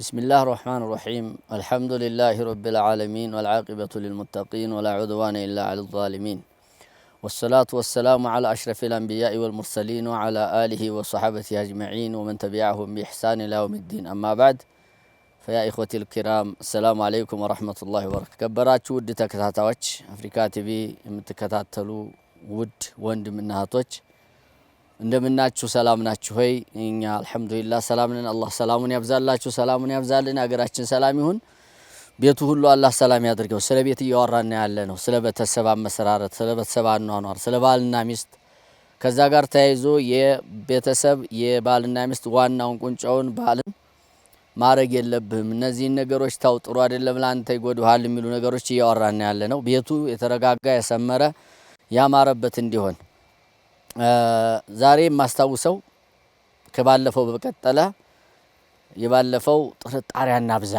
بسم الله الرحمن الرحيم الحمد لله رب العالمين والعاقبة للمتقين ولا عدوان إلا على الظالمين والصلاة والسلام على أشرف الأنبياء والمرسلين وعلى آله وصحبه أجمعين ومن تبعهم بإحسان إلى يوم الدين أما بعد فيا إخوتي الكرام السلام عليكم ورحمة الله وبركاته كبراتشو ود تكتاتوች አፍሪካ ቲቪ የምትከታተሉ ውድ ወንድምናቶች እንደምናችሁ ሰላም ናችሁ ሆይ እኛ አልহামዱሊላህ ሰላም ነን አላህ ሰላሙን ያብዛላችሁ ሰላሙን ያብዛልን አገራችን ሰላም ይሁን ቤቱ ሁሉ አላህ ሰላም ያድርገው ስለ ቤት እያወራን ያለ ነው ስለ ቤተሰብ አመሰራረት ስለ ቤተሰብ አኗኗር ስለ ባልና ሚስት ከዛ ጋር ተያይዞ የቤተሰብ የባልና ሚስት ዋናውን ቁንጫውን ባልን ማረግ የለብህም እነዚህ ነገሮች ታው ጥሩ አይደለም ላንተ ይጎዱሃል የሚሉ ነገሮች እያወራን ያለ ነው ቤቱ የተረጋጋ የሰመረ ያማረበት እንዲሆን ዛሬ ማስተዋውሰው ከባለፈው በቀጠለ የባለፈው ጥርጣሪያና ብዛ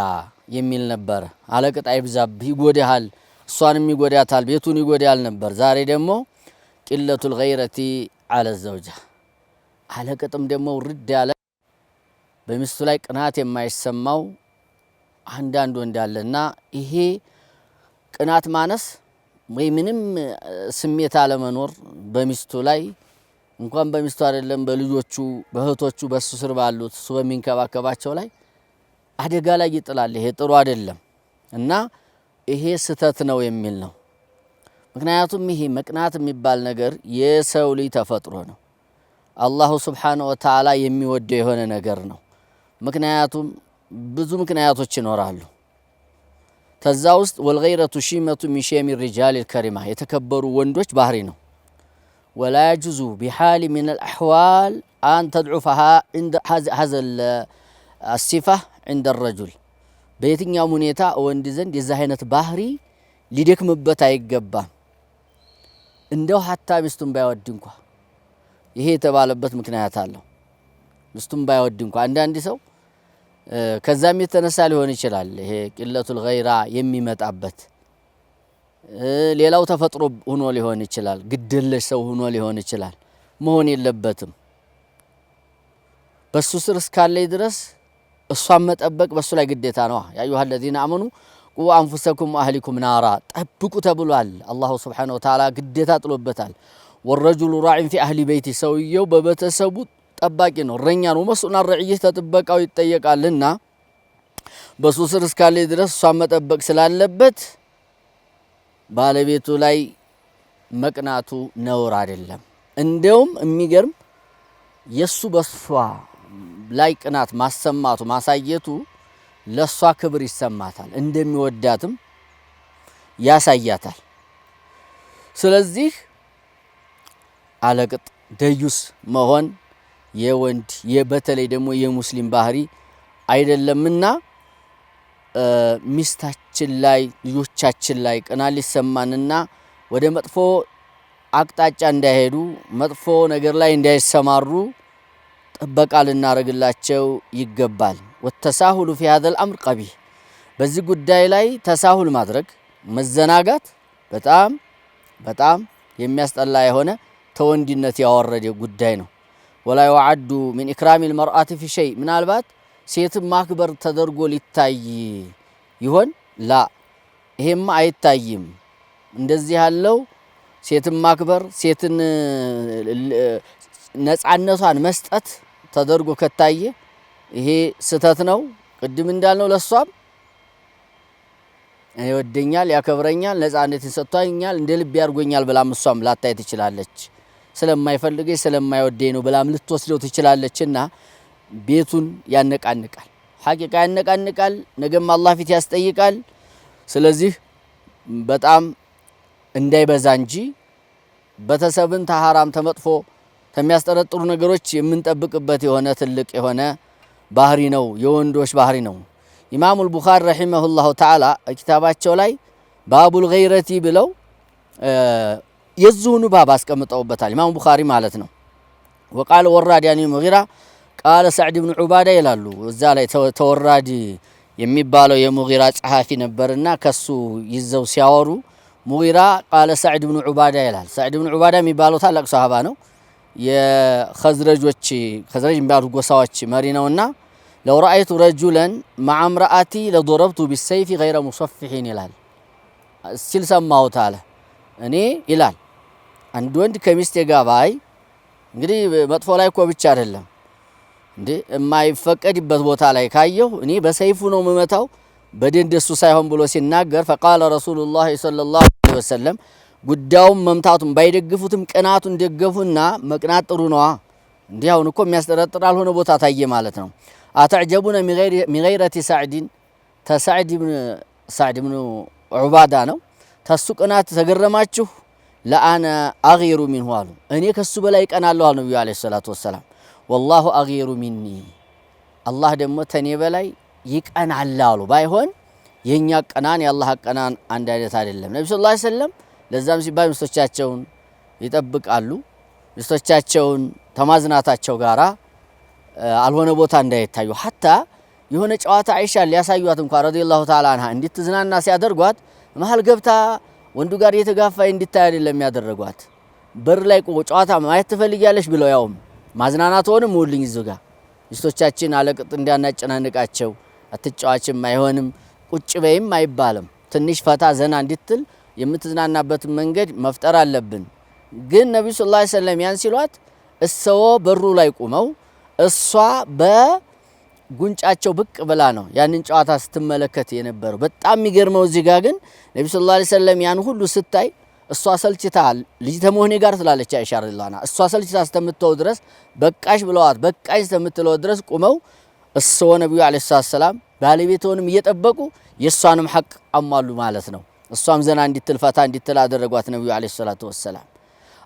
የሚል ነበር አለቅጥ አይብዛብህ ይጎዳሃል እሷንም ይጎዳታል ቤቱን ይጎዳል ነበር ዛሬ ደግሞ ቂለቱል ገይረቲ አለ ዘውጃ አለቅጥም ደግሞ ውርድ ያለ በሚስቱ ላይ ቅናት የማይሰማው አንዳንዱ እንዳለና ይሄ ቅናት ማነስ ወይ ምንም ስሜት አለመኖር በሚስቱ ላይ እንኳን በሚስቱ አይደለም በልጆቹ በህቶቹ በሱ ስር ባሉት እሱ በሚንከባከባቸው ላይ አደጋ ላይ ይጥላል ይሄ ጥሩ አይደለም እና ይሄ ስተት ነው የሚል ነው ምክንያቱም ይሄ መቅናት የሚባል ነገር የሰው ልጅ ተፈጥሮ ነው አላሁ Subhanahu Wa Ta'ala የሚወደው የሆነ ነገር ነው ምክንያቱም ብዙ ምክንያቶች ይኖራሉ ተዛ ውስጥ ወልገይረቱ ሺመቱ ሚሸሚ الرجال الكريمه የተከበሩ ወንዶች ባህሪ ነው ولا يجوز بحال من الاحوال ان تضعفها عند هذا الصفه عند الرجل በየትኛው ሁኔታ ወንድ ዘንድ የዛ አይነት ባህሪ ሊደክምበት አይገባም እንደው ሐታ ሚስቱን ባይወድ እንኳን ይሄ የተባለበት ምክንያት አለው ሚስቱን ባይወድ እንኳን አንዳንድ ሰው ከዛም የተነሳ ሊሆን ይችላል ይሄ ቂለቱል ገይራ የሚመጣበት ሌላው ተፈጥሮ ሆኖ ሊሆን ይችላል ግድለሽ ሰው ሆኖ ሊሆን ይችላል መሆን የለበትም በሱ ስር እስካለይ ድረስ እሷን መጠበቅ በሱ ላይ ግዴታ ነው ያ አዩሃ الذين امنوا قوا انفسكم واهلكم نارا ጠብቁ ተብሏል አላሁ Subhanahu Wa Ta'ala ግዴታ ጥሎበታል والرجل راع في اهل بيته ሰውየው በቤተሰቡ ጠባቂ ነው ረኛ ነው መስኡና ረዕይህ ተጠበቃው ይጠየቃልና በሱ ስር እስካለይ ድረስ እሷን መጠበቅ ስላለበት ባለቤቱ ላይ መቅናቱ ነውር አይደለም እንደውም የሚገርም የሱ በሷ ላይ ቅናት ማሰማቱ ማሳየቱ ለሷ ክብር ይሰማታል እንደሚወዳትም ያሳያታል ስለዚህ አለቅጥ ደዩስ መሆን የወንድ የበተለይ ደግሞ የሙስሊም ባህሪ አይደለምና ሚስታችን ላይ ልጆቻችን ላይ ቅናት ሊሰማንና ወደ መጥፎ አቅጣጫ እንዳይሄዱ መጥፎ ነገር ላይ እንዳይሰማሩ ጥበቃ ልናረግላቸው ይገባል ወተሳሁሉ في هذا الامر قبيح በዚህ ጉዳይ ላይ ተሳሁል ማድረግ መዘናጋት በጣም የሚያስጠላ የሆነ ተወንዲነት ያወረደ ጉዳይ ነው ولا يعد من اكرام المراه في شيء ምናልባት ሴት ማክበር ተደርጎ ሊታይ ይሆን ላ ይሄማ አይታይም እንደዚህ ያለው ሴት ማክበር ሴትን ነፃነቷን መስጠት ተደርጎ ከታየ ይሄ ስተት ነው ቅድም እንዳልነው ለሷም ይወደኛል ያከብረኛል ነፃነትን ሰጥቷኛል እንደ ልብ ያርጎኛል ብላም እሷም ላታይ ትችላለች ስለማይፈልገኝ ስለማይወደኝ ነው ብላም ልትወስደው ትችላለችና ቤቱን ያነቃንቃል ሐቂቃ ያነቃንቃል ነገም አላህ ፊት ያስጠይቃል ስለዚህ በጣም እንዳይበዛ እንጂ በተሰብን ተሐራም ተመጥፎ ተሚያስጠረጥሩ ነገሮች የምንጠብቅበት የሆነ ትልቅ የሆነ ባህሪ ነው የወንዶች ባህሪ ነው ኢማሙ አልቡኻሪ ረሂመሁላሁ ተዓላ ኪታባቸው ላይ ባቡል ገይረቲ ብለው የዙኑ ባብ አስቀምጠውበታል ኢማሙ ቡኻሪ ማለት ነው وقال وراد يعني مغيرة قال سعد بن عبادة ይላሉ እዛ ላይ ተወራዲ የሚባለው የሙጊራ ጸሐፊ ነበርና ከሱ ይዘው ሲያወሩ ሙጊራ قال سعد بن عبادة ይላል سعد بن عبادة የሚባለው ታላቅ ሷሃባ ነው የኸዝረጅ የሚባሉ ጎሳዎች መሪ ነውና ለው ረአይቱ ረጁለን መዐ እምረአቲ ለضረብቱ ቢሰይፊ ገይረ ሙሰፊሒን ይላል ሲል ሰማሁት አለ። እኔ ይላል አንድ ወንድ ከሚስቴ ጋር ባይ እንግዲህ መጥፎ ላይ እኮ ብቻ አይደለም እንዴ የማይፈቀድበት ቦታ ላይ ካየሁ እኔ በሰይፉ ነው የምመታው በደንደሱ ሳይሆን ብሎ ሲናገር ፈቃለ ረሱሉላህ ሰለላሁ ዐለይሂ ወሰለም ጉዳዩን መምታቱን ባይደግፉትም ቅናቱን ደገፉና መቅናት ጥሩ ነዋ። እንዲህ አሁን እኮ የሚያስጠረጥር አልሆነ ቦታ ታየ ማለት ነው። አተዕጀቡነ ሚገይረቲ ሳዕድን ተሳዕድ ብን ዑባዳ ነው ተሱ ቅናት ተገረማችሁ? ለአነ አጊሩ ሚንሁ አሉ እኔ ከሱ በላይ ቀናለሁ አሉ ነብዩ አለይሂ ሰላቱ ወሰላም። ወላሁ አጊሩ ሚኒ አላህ ደግሞ ተኔ በላይ ይቀናል አሉ። ባይሆን የኛ ቀናን የአላህ ቀናን አንድ አይነት አይደለም። ነብዩ ሰለላሁ ዐለይሂ ወሰለም ለዛም ሲባል ሚስቶቻቸውን ይጠብቃሉ። ሚስቶቻቸውን ተማዝናታቸው ጋራ አልሆነ ቦታ እንዳይታዩ ሐታ የሆነ ጨዋታ አይሻ ሊያሳዩት እንኳን ረዲየላሁ ተዓላ አንሃ እንድትዝናና ሲያደርጓት መሃል ገብታ ወንዱ ጋር እየተጋፋይ እንድታይ አይደለም ያደረጓት። በር ላይ ጨዋታ ማየት ትፈልጊያለሽ ብለው ያውም ማዝናናት ሆነም ወልኝ ይዙጋ ሚስቶቻችን አለቅጥ እንዲያናጨናንቃቸው አትጫዋችም አይሆንም ቁጭ በይም አይባልም። ትንሽ ፈታ ዘና እንድትል የምትዝናናበት መንገድ መፍጠር አለብን። ግን ነብዩ ሰለላሁ ዐለይሂ ወሰለም ያን ሲሏት እሰው በሩ ላይ ቆመው እሷ በጉንጫቸው ብቅ ብላ ነው ያንን ጨዋታ ስትመለከት የነበረው። በጣም የሚገርመው እዚህ ጋር ግን ነብዩ ሰለላሁ ዐለይሂ ወሰለም ያን ሁሉ ስታይ እሷ ሰልችታል ልጅ ተሞህኔ ጋር ትላለች አይሻ ረዲየላሁ ዐንሃ። እሷ ሰልችታ ስተምትተው ድረስ በቃሽ ብለዋት በቃሽ ስተምትለው ድረስ ቆመው እሰው ነብዩ ዐለይሂ ሰላም ባለቤቱንም እየጠበቁ የሷንም ሐቅ አሟሉ ማለት ነው። እሷም ዘና እንድትል ፈታ እንድትል አደረጓት ነብዩ ዐለይሂ ሰላቱ ወሰላም።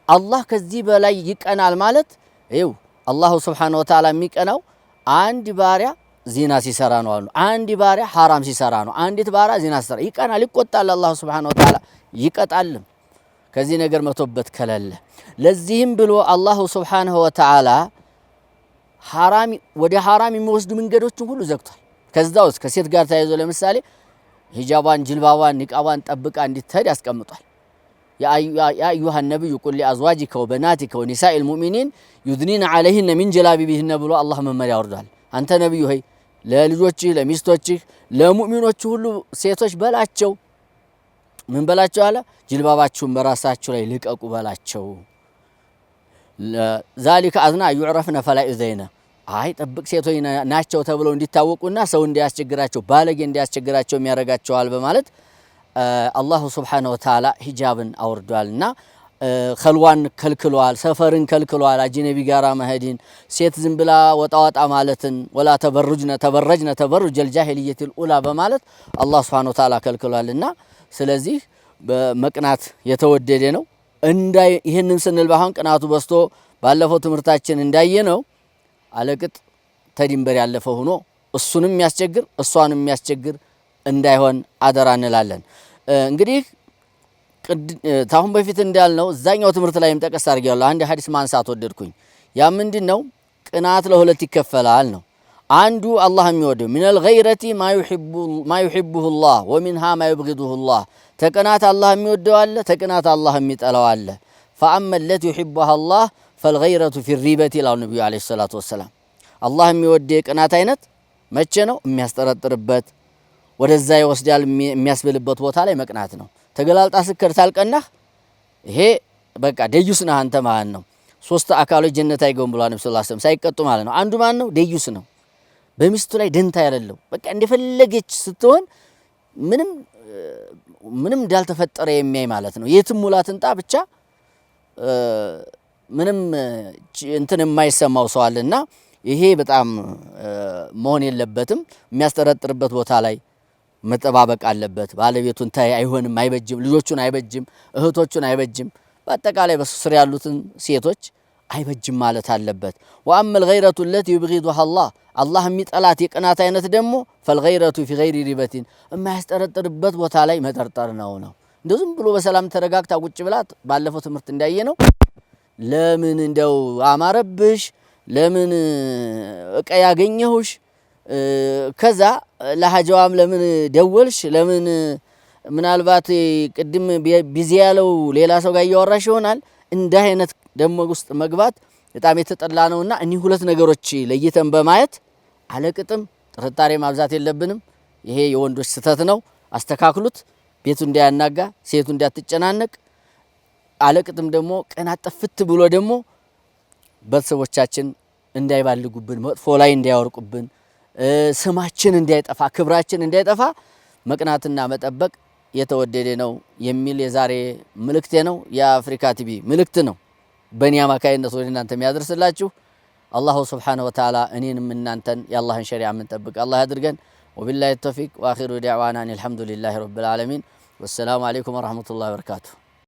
አላህ ከዚህ በላይ ይቀናል ማለት ይው አላሁ ሱብሓነሁ ወተዓላ የሚቀናው አንድ ባሪያ ዚና ሲሰራ ነው አሉ። አንድ ባሪያ ሐራም ሲሰራ ነው። አንዲት ባሪያ ዚና ሲሰራ ይቀናል፣ ይቆጣል። አላሁ ሱብሓነሁ ወተዓላ ይቀጣልም ከዚህ ነገር መቶበት ከለለ። ለዚህም ብሎ አላሁ ሱብሓነሁ ወተዓላ ሐራም ወደ ሐራም የሚወስዱ መንገዶችን ሁሉ ዘግቷል። ከዛው ከሴት ጋር ተያይዞ ለምሳሌ ሂጃባን ጅልባባን ንቃባን ጠብቃ እንድትሄድ ያስቀምጧል። ያ አዩሃ ነብዩ ቁል ሊአዝዋጂከ ወበናቲከ ወኒሳኢል ሙእሚኒን ዩድኒነ ዐለይሂነ ሚን ጀላቢቢሂነ ብሎ አላህ መመሪያ ያወርዳል። አንተ ነብዩ ሆይ ለልጆችህ ለሚስቶችህ ለሙእሚኖች ሁሉ ሴቶች በላቸው ምን በላቸው አለ ጅልባባችሁን በራሳቸው ላይ ልቀቁ በላቸው። ዛሊከ አዝና ይዕረፍነ ፈላ ኢዘይነ አይ ጠብቅ ሴቶች ናቸው ተብለው እንዲታወቁና ሰው እንዲያስቸግራቸው ባለጌ እንዲያስቸግራቸው የሚያረጋቸዋል በማለት አላሁ ሱብሓነሁ ወተዓላ ሂጃብን አውርዷልና ኸልዋን ከልክሏል፣ ሰፈርን ከልክሏል፣ አጅነቢ ጋራ መሄድን፣ ሴት ዝም ብላ ወጣ ወጣ ማለትን ወላ ተበረጅነ ተበሩጀል ጃሂልየቲል ኡላ በማለት አላህ ሱብሓነሁ ወተዓላ ከልክሏልና ስለዚህ በመቅናት የተወደደ ነው። ይህንን ስንል ባሁን ቅናቱ በስቶ ባለፈው ትምህርታችን እንዳየነው አለቅጥ ተድንበር ያለፈ ሆኖ እሱንም የሚያስቸግር እሷንም የሚያስቸግር እንዳይሆን አደራ እንላለን። እንግዲህ ታሁን በፊት እንዳልነው እዛኛው ትምህርት ላይም ጠቀስ አድርጌያለሁ። አንድ ሐዲስ ማንሳት ወደድኩኝ። ያ ምንድነው? ቅናት ለሁለት ይከፈላል ነው። አንዱ አላህ የሚወደው ሚነል ገይረቲ ማ ዩሂቡሁ አላህ ወሚንሃ ማ ይብጊዱሁ አላህ። ተቅናት አላህ የሚወደው አለ፣ ተቅናት አላህ የሚጠላው አለ። ፈአማ ለቲ ዩሂቡሃ አላህ ፈልገይረቱ ፊሪበት ይላሉ ነብዩ አለይሂ ሰላቱ ወሰላም። አላህ የሚወደው የቅናት አይነት መቼ ነው? የሚያስጠረጥርበት ወደዛ ይወስዳል የሚያስብልበት ቦታ ላይ መቅናት ነው። ተገላልጣ ስከር ታልቀናህ ይሄ በቃ ደዩስ ነህ አንተ ማለት ነው። ሶስት አካሎች ጀነት አይገቡም ብሏል ነብዩ ሰለላሁ ዐለይሂ ወሰለም ሳይቀጡ ማለት ነው። አንዱ ማን ነው? ደዩስ ነው። በሚስቱ ላይ ደንታ ያለው በቃ እንደፈለገች ስትሆን ምንም እንዳልተፈጠረ የሚያይ ማለት ነው። የትም ሙላ ትንጣ ብቻ ምንም እንትን የማይሰማው ሰው አለና ይሄ በጣም መሆን የለበትም። የሚያስጠረጥርበት ቦታ ላይ መጠባበቅ አለበት። ባለቤቱን ታይ አይሆንም፣ አይበጅም፣ ልጆቹን አይበጅም፣ እህቶቹን አይበጅም፣ በአጠቃላይ በስር ያሉትን ሴቶች አይበጅም ማለት አለበት። ወአመል ገይረቱ ለቲ ይብጊዱሃ አላህ የሚጠላት የቅናት አይነት ደግሞ ፈልገይረቱ ፊ ገይሪ ሪበቲን የማያስጠረጥርበት ቦታ ላይ መጠርጠር ነው። እንደው ዝም ብሎ በሰላም ተረጋግታ ቁጭ ብላት ባለፈው ትምህርት እንዳየ ነው ለምን እንደው አማረብሽ ለምን እቃ ያገኘሁሽ ከዛ ለሐጃዋም ለምን ደወልሽ ለምን ምናልባት ቅድም ቢዚ ያለው ሌላ ሰው ጋር እያወራሽ ይሆናል። እንደ አይነት ደሞ ውስጥ መግባት በጣም የተጠላ ነውና እኒህ ሁለት ነገሮች ለይተን በማየት አለቅጥም ጥርጣሬ ማብዛት የለብንም። ይሄ የወንዶች ስተት ነው። አስተካክሉት። ቤቱ እንዳያናጋ፣ ሴቱ እንዳትጨናነቅ። አለቅጥም ደግሞ ቀን አጠፍት ብሎ ደግሞ ቤተሰቦቻችን እንዳይባልጉብን፣ መጥፎ ላይ እንዳያወርቁብን፣ ስማችን እንዳይጠፋ፣ ክብራችን እንዳይጠፋ መቅናትና መጠበቅ የተወደደ ነው የሚል የዛሬ መልእክቴ ነው። የአፍሪካ ቲቪ መልእክት ነው በእኔ አማካይነት ወደ እናንተ የሚያደርስላችሁ። አላሁ ሱብሓነሁ ወተዓላ እኔንም እናንተን የአላህን ሸሪዓ የምንጠብቅ አላህ ያድርገን። ወቢላሂ ተውፊቅ ወአኺሩ ዳዕዋና አልሐምዱሊላሂ ረቢል ዓለሚን። ወሰላሙ አለይኩም ወረሕመቱላሂ ወበረካቱሁ።